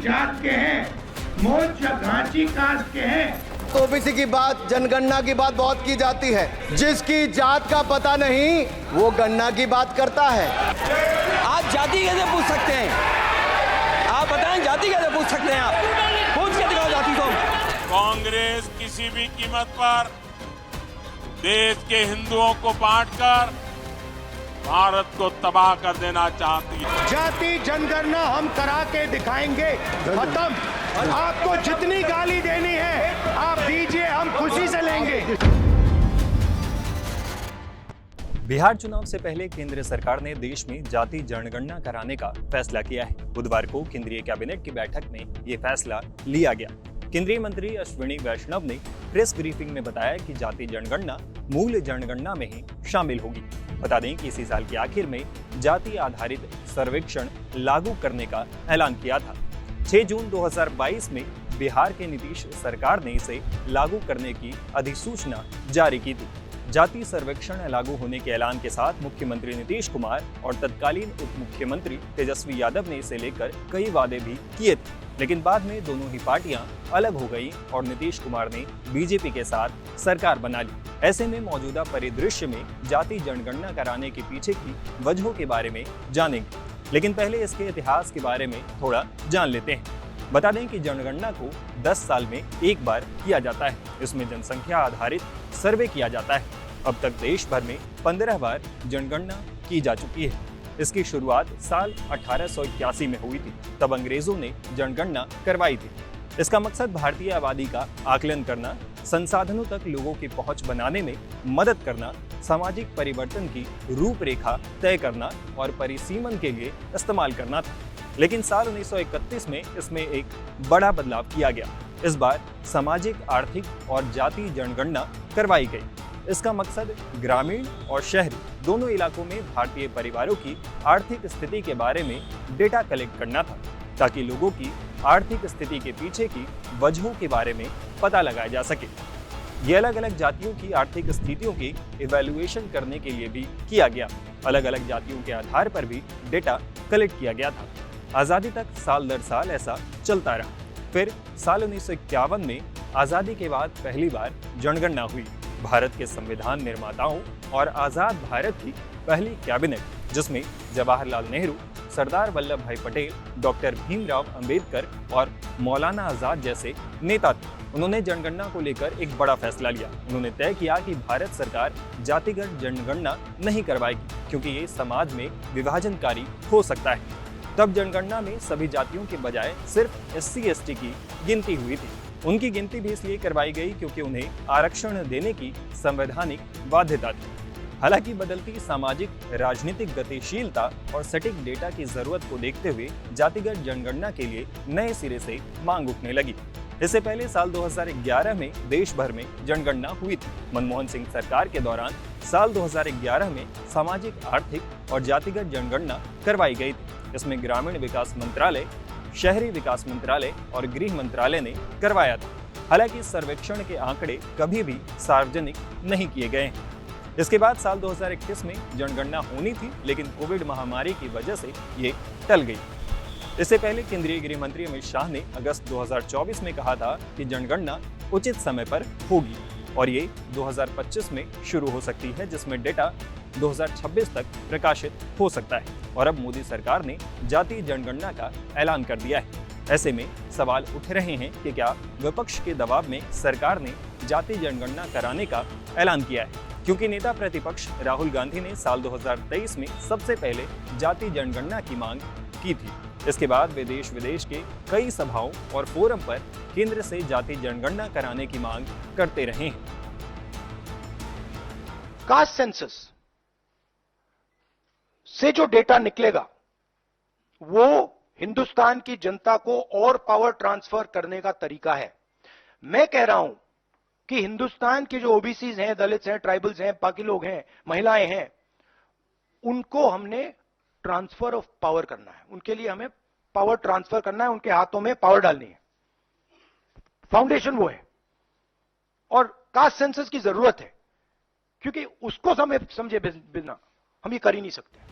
जात के हैं, मोच या घांची कास्ट के हैं। ओबीसी की बात, जनगणना की बात बहुत की जाती है। जिसकी जात का पता नहीं वो गणना की बात करता है। आप जाति कैसे पूछ सकते हैं? आप बताएं, जाति कैसे पूछ सकते हैं? आप पूछ के दिखाओ जाति को। कांग्रेस किसी भी कीमत पर देश के हिंदुओं को बांटकर भारत को तबाह कर देना चाहती है। जाति जनगणना हम करा के दिखाएंगे। खत्म। आपको जितनी गाली देनी है आप दीजिए, हम खुशी से लेंगे। बिहार चुनाव से पहले केंद्र सरकार ने देश में जाति जनगणना कराने का फैसला किया है। बुधवार को केंद्रीय कैबिनेट की बैठक में ये फैसला लिया गया। केंद्रीय मंत्री अश्विनी वैष्णव ने प्रेस ब्रीफिंग में बताया कि जाति जनगणना मूल जनगणना में ही शामिल होगी। बता दें कि इसी साल के आखिर में जाति आधारित सर्वेक्षण लागू करने का ऐलान किया था। 6 जून 2022 में बिहार के नीतीश सरकार ने इसे लागू करने की अधिसूचना जारी की थी। जाति सर्वेक्षण लागू होने के ऐलान के साथ मुख्यमंत्री नीतीश कुमार और तत्कालीन उप मुख्यमंत्री तेजस्वी यादव ने इसे लेकर कई वादे भी किए थे, लेकिन बाद में दोनों ही पार्टियां अलग हो गईं और नीतीश कुमार ने बीजेपी के साथ सरकार बना ली। ऐसे में मौजूदा परिदृश्य में जाति जनगणना कराने के पीछे की वजहों के बारे में जानेंगे, लेकिन पहले इसके इतिहास के बारे में थोड़ा जान लेते हैं। बता दें कि जनगणना को 10 साल में एक बार किया जाता है। इसमें जनसंख्या आधारित सर्वे किया जाता है। अब तक देश भर में 15 बार जनगणना की जा चुकी है। इसकी शुरुआत साल 1881 में हुई थी। तब अंग्रेजों ने जनगणना करवाई थी। इसका मकसद भारतीय आबादी का आकलन करना, संसाधनों तक लोगों की पहुंच बनाने में मदद करना, सामाजिक परिवर्तन की रूपरेखा तय करना और परिसीमन के लिए इस्तेमाल करना था। लेकिन साल 1931 में इसमें एक बड़ा बदलाव किया गया। इस बार सामाजिक, आर्थिक और जाति जनगणना करवाई गई। इसका मकसद ग्रामीण और शहरी दोनों इलाकों में भारतीय परिवारों की आर्थिक स्थिति के बारे में डेटा कलेक्ट करना था, ताकि लोगों की आर्थिक स्थिति के पीछे की वजहों के बारे में पता लगाया जा सके। ये अलग अलग जातियों की आर्थिक स्थितियों की इवैल्यूएशन करने के लिए भी किया गया। अलग अलग जातियों के आधार पर भी डेटा कलेक्ट किया गया था। आज़ादी तक साल दर साल ऐसा चलता रहा। फिर साल 1951 में आज़ादी के बाद पहली बार जनगणना हुई। भारत के संविधान निर्माताओं और आज़ाद भारत की पहली कैबिनेट, जिसमें जवाहरलाल नेहरू, सरदार वल्लभ भाई पटेल, डॉक्टर भीमराव अंबेडकर और मौलाना आजाद जैसे नेता थे। उन्होंने जनगणना को लेकर एक बड़ा फैसला लिया। उन्होंने तय किया कि भारत सरकार जातिगत जनगणना नहीं करवाएगी, क्योंकि ये समाज में विभाजनकारी हो सकता है। तब जनगणना में सभी जातियों के बजाय सिर्फ SC/ST की गिनती हुई थी। उनकी गिनती भी इसलिए करवाई गई क्योंकि उन्हें आरक्षण देने की संवैधानिक बाध्यता थी। हालांकि बदलती सामाजिक राजनीतिक गतिशीलता और सटीक डेटा की जरूरत को देखते हुए जातिगत जनगणना के लिए नए सिरे से मांग उठने लगी। इससे पहले साल 2011 में देश भर में जनगणना हुई थी। मनमोहन सिंह सरकार के दौरान साल 2011 में सामाजिक, आर्थिक और जातिगत जनगणना करवाई गई थी। इसमें ग्रामीण विकास मंत्रालय, शहरी विकास मंत्रालय और गृह मंत्रालय ने करवाया था। हालांकि सर्वेक्षण के आंकड़े कभी भी सार्वजनिक नहीं किए गए हैं। इसके बाद साल 2021 में जनगणना होनी थी, लेकिन कोविड महामारी की वजह से ये टल गई। इससे पहले केंद्रीय गृह मंत्री अमित शाह ने अगस्त 2024 में कहा था कि जनगणना उचित समय पर होगी और ये 2025 में शुरू हो सकती है, जिसमें डेटा 2026 तक प्रकाशित हो सकता है। और अब मोदी सरकार ने जाति जनगणना का ऐलान कर दिया है। ऐसे में सवाल उठ रहे हैं कि क्या विपक्ष के दबाव में सरकार ने जाति जनगणना कराने का ऐलान किया है, क्योंकि नेता प्रतिपक्ष राहुल गांधी ने साल 2023 में सबसे पहले जाति जनगणना की मांग की थी। इसके बाद वे देश विदेश के कई सभाओं और फोरम पर केंद्र से जाति जनगणना कराने की मांग करते रहे हैं। कास्ट सेंसस से जो डेटा निकलेगा वो हिंदुस्तान की जनता को और पावर ट्रांसफर करने का तरीका है। मैं कह रहा हूं कि हिंदुस्तान के जो ओबीसीज हैं, दलित्स हैं, ट्राइबल्स हैं, बाकी लोग हैं, महिलाएं हैं, उनको हमने ट्रांसफर ऑफ पावर करना है। उनके लिए हमें पावर ट्रांसफर करना है, उनके हाथों में पावर डालनी है। फाउंडेशन वो है और कास्ट सेंसस की जरूरत है, क्योंकि उसको समझे बिना हम ये कर ही नहीं सकते।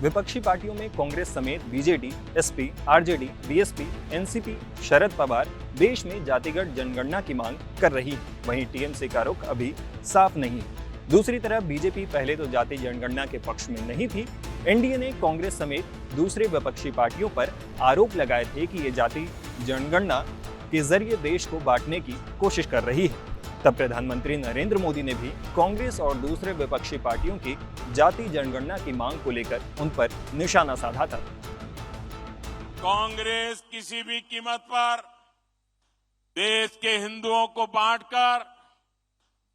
विपक्षी पार्टियों में कांग्रेस समेत BJD, SP, RJD, BSP, NCP, Sharad Pawar देश में जातिगत जनगणना की मांग कर रही है। वहीं टीएमसी का रुख अभी साफ नहीं है। दूसरी तरफ बीजेपी पहले तो जाति जनगणना के पक्ष में नहीं थी। एनडीए ने कांग्रेस समेत दूसरे विपक्षी पार्टियों पर आरोप लगाए थे कि ये जाति जनगणना के जरिए देश को बांटने की कोशिश कर रही है। तब प्रधानमंत्री नरेंद्र मोदी ने भी कांग्रेस और दूसरे विपक्षी पार्टियों की जाति जनगणना की मांग को लेकर उन पर निशाना साधा था। कांग्रेस किसी भी कीमत पर देश के हिंदुओं को बांटकर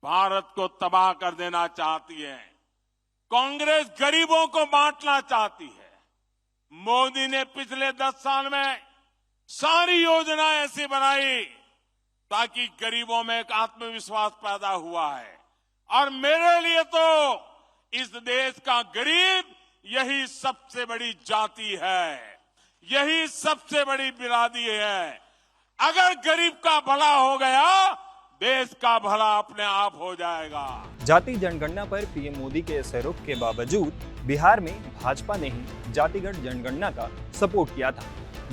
भारत को तबाह कर देना चाहती है। कांग्रेस गरीबों को बांटना चाहती है। मोदी ने पिछले 10 साल में सारी योजनाएं ऐसी बनाई ताकि गरीबों में एक आत्मविश्वास पैदा हुआ है। और मेरे लिए तो इस देश का गरीब यही सबसे बड़ी जाति है, यही सबसे बड़ी बिरादरी है। अगर गरीब का भला हो गया, देश का भला अपने आप हो जाएगा। जाति जनगणना पर पीएम मोदी के इस रुख के बावजूद बिहार में भाजपा ने ही जातिगत जनगणना का सपोर्ट किया था।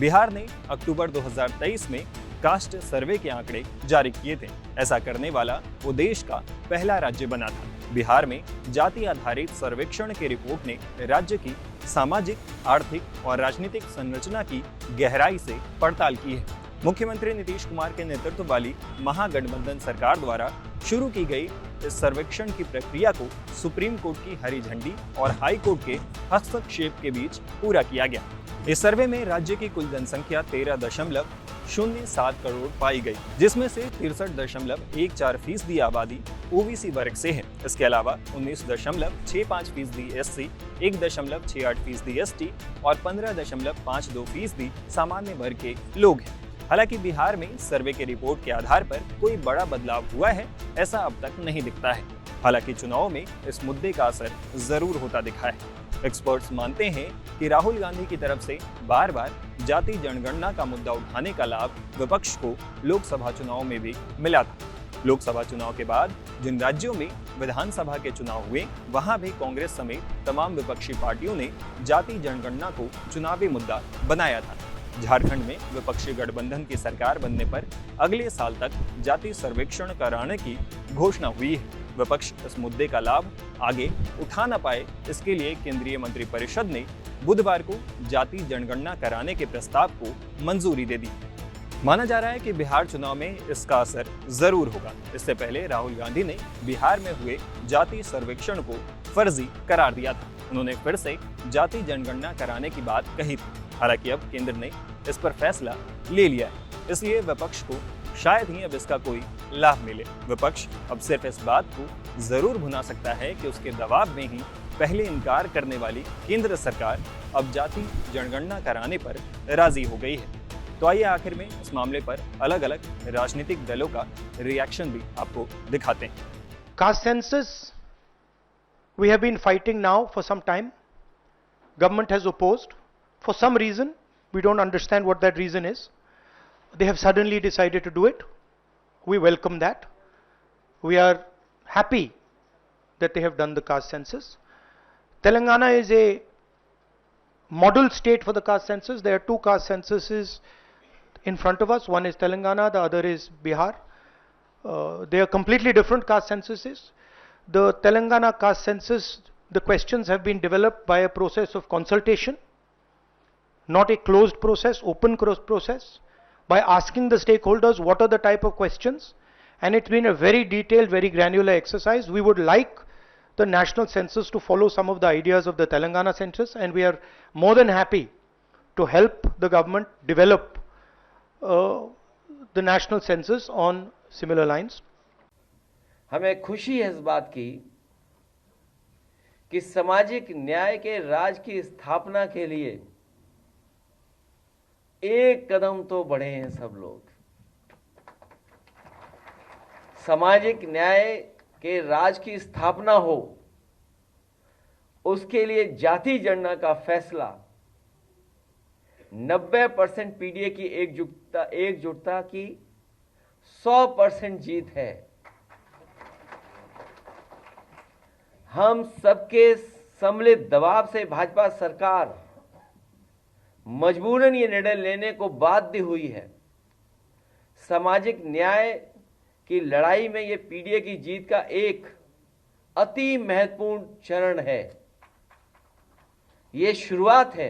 बिहार ने अक्टूबर 2023 में कास्ट सर्वे के आंकड़े जारी किए थे। ऐसा करने वाला वो देश का पहला राज्य बना था। बिहार में जाति आधारित सर्वेक्षण की रिपोर्ट ने राज्य की सामाजिक, आर्थिक और राजनीतिक संरचना की गहराई से पड़ताल की है। मुख्यमंत्री नीतीश कुमार के नेतृत्व वाली महागठबंधन सरकार द्वारा शुरू की गई इस सर्वेक्षण की प्रक्रिया को सुप्रीम कोर्ट की हरी झंडी और हाई कोर्ट के हस्तक्षेप के बीच पूरा किया गया। इस सर्वे में राज्य की कुल जनसंख्या 13.07 करोड़ पाई गई, जिसमें से 63.14% आबादी ओबीसी वर्ग से है। इसके अलावा 19.65% एससी, 1.68% एसटी और 15.52% सामान्य वर्ग के लोग हैं। हालांकि बिहार में सर्वे के रिपोर्ट के आधार पर कोई बड़ा बदलाव हुआ है, ऐसा अब तक नहीं दिखता है। हालांकि चुनाव में इस मुद्दे का असर जरूर होता दिखा है। एक्सपर्ट्स मानते हैं कि राहुल गांधी की तरफ से बार बार जाति जनगणना का मुद्दा उठाने का लाभ विपक्ष को लोकसभा चुनाव में भी मिला था। लोकसभा चुनाव के बाद जिन राज्यों में विधानसभा के चुनाव हुए, वहां भी कांग्रेस समेत तमाम विपक्षी पार्टियों ने जाति जनगणना को चुनावी मुद्दा बनाया था। झारखंड में विपक्षी गठबंधन की सरकार बनने पर अगले साल तक जाति सर्वेक्षण कराने की घोषणा हुई है। विपक्ष इस मुद्दे का लाभ आगे उठा न पाए, इसके लिए केंद्रीय मंत्रिपरिषद ने बुधवार को जाति जनगणना कराने के प्रस्ताव को मंजूरी दे दी। माना जा रहा है कि बिहार चुनाव में इसका असर जरूर होगा। इससे पहले राहुल गांधी ने बिहार में हुए जाति सर्वेक्षण को फर्जी करार दिया था। उन्होंने फिर से जाति जनगणना कराने की बात कही थी। हालांकि अब केंद्र ने इस पर फैसला ले लिया है, इसलिए विपक्ष को शायद ही अब इसका कोई लाभ मिले। विपक्ष अब सिर्फ इस बात को जरूर भुना सकता है कि उसके दबाव में ही पहले इनकार करने वाली केंद्र सरकार अब जाति जनगणना कराने पर राजी हो गई है। तो आइए आखिर में इस मामले पर अलग अलग राजनीतिक दलों का रिएक्शन भी आपको दिखाते हैं। Caste census we have been fighting now for some time. Government has opposed. For some reason, we don't understand what that reason is. They have suddenly decided to do it. We welcome that. We are happy that they have done the caste census. Telangana is a model state for the caste census. There are two caste censuses in front of us. One is Telangana, the other is Bihar. They are completely different caste censuses. The Telangana caste census, the questions have been developed by a process of consultation, not a closed process, open process, by asking the stakeholders what are the type of questions, and it's been a very detailed, very granular exercise. We would like the national census to follow some of the ideas of the Telangana census, and we are more than happy to help the government develop the national census on similar lines. हमें खुशी है इस बात की कि सामाजिक न्याय के राज की स्थापना के लिए एक कदम तो बढ़े हैं सब लोग। सामाजिक न्याय के राज की स्थापना हो, उसके लिए जाति जनगणना का फैसला 90% पीडीए की एकजुटता की 100% जीत है। हम सबके सम्मिलित दबाव से भाजपा सरकार मजबूरन ये निर्णय लेने को बाध्य हुई है। सामाजिक न्याय की लड़ाई में ये पीडीए की जीत का एक अति महत्वपूर्ण चरण है। ये शुरुआत है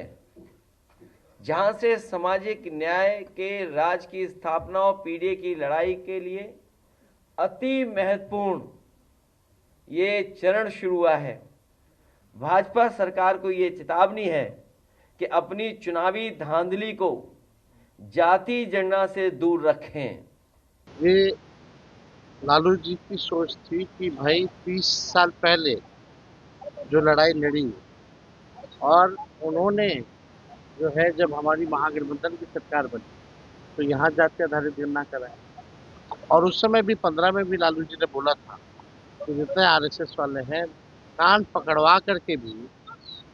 जहां से सामाजिक न्याय के राज की स्थापना और पीडीए की लड़ाई के लिए अति महत्वपूर्ण ये चरण शुरू हुआ है। भाजपा सरकार को ये चेतावनी है कि अपनी चुनावी धांधली को जाति जनगणना से दूर रखें। ये लालू जी की सोच थी कि भाई 30 साल पहले जो लड़ाई लड़ी और उन्होंने जो है जब हमारी महागठबंधन की सरकार बनी तो यहाँ जाति आधारित गणना कराए और उस समय भी 15 में भी लालू जी ने बोला था कि जितने आरएसएस वाले हैं कान पकड़वा करके भी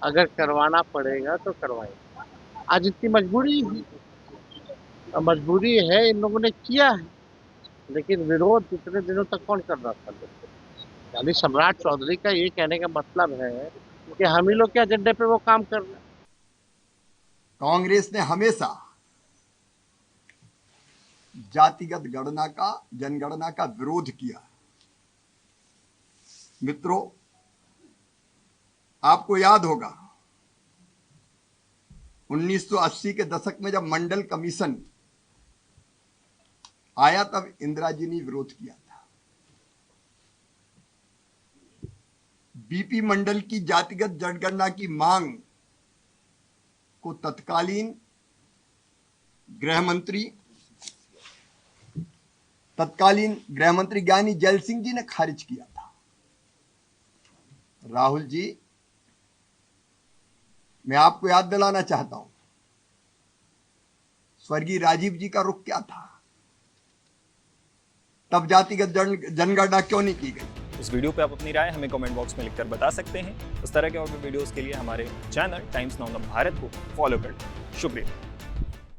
अगर करवाना पड़ेगा तो करवाएंगे। आज इतनी मजबूरी है, इन लोगों ने किया है, लेकिन विरोध इतने दिनों तक कौन कर रहा था? यानी सम्राट चौधरी का ये कहने का मतलब है कि हम ही लोग के एजेंडे पे वो काम कर रहे हैं। कांग्रेस ने हमेशा जातिगत गणना का, जनगणना का विरोध किया। मित्रों, आपको याद होगा 1980 के दशक में जब मंडल कमीशन आया तब इंदिरा जी ने विरोध किया था। बीपी मंडल की जातिगत जनगणना की मांग को तत्कालीन गृह मंत्री ज्ञानी जैल सिंह जी ने खारिज किया था। राहुल जी, मैं आपको याद दिलाना चाहता हूं, स्वर्गीय राजीव जी का रुख क्या था? तब जातिगत जनगणना क्यों नहीं की गई? इस वीडियो पे आप अपनी राय हमें कमेंट बॉक्स में लिखकर बता सकते हैं। इस तरह के और भी वीडियोस के लिए हमारे चैनल टाइम्स नाउ भारत को फॉलो करें। शुक्रिया।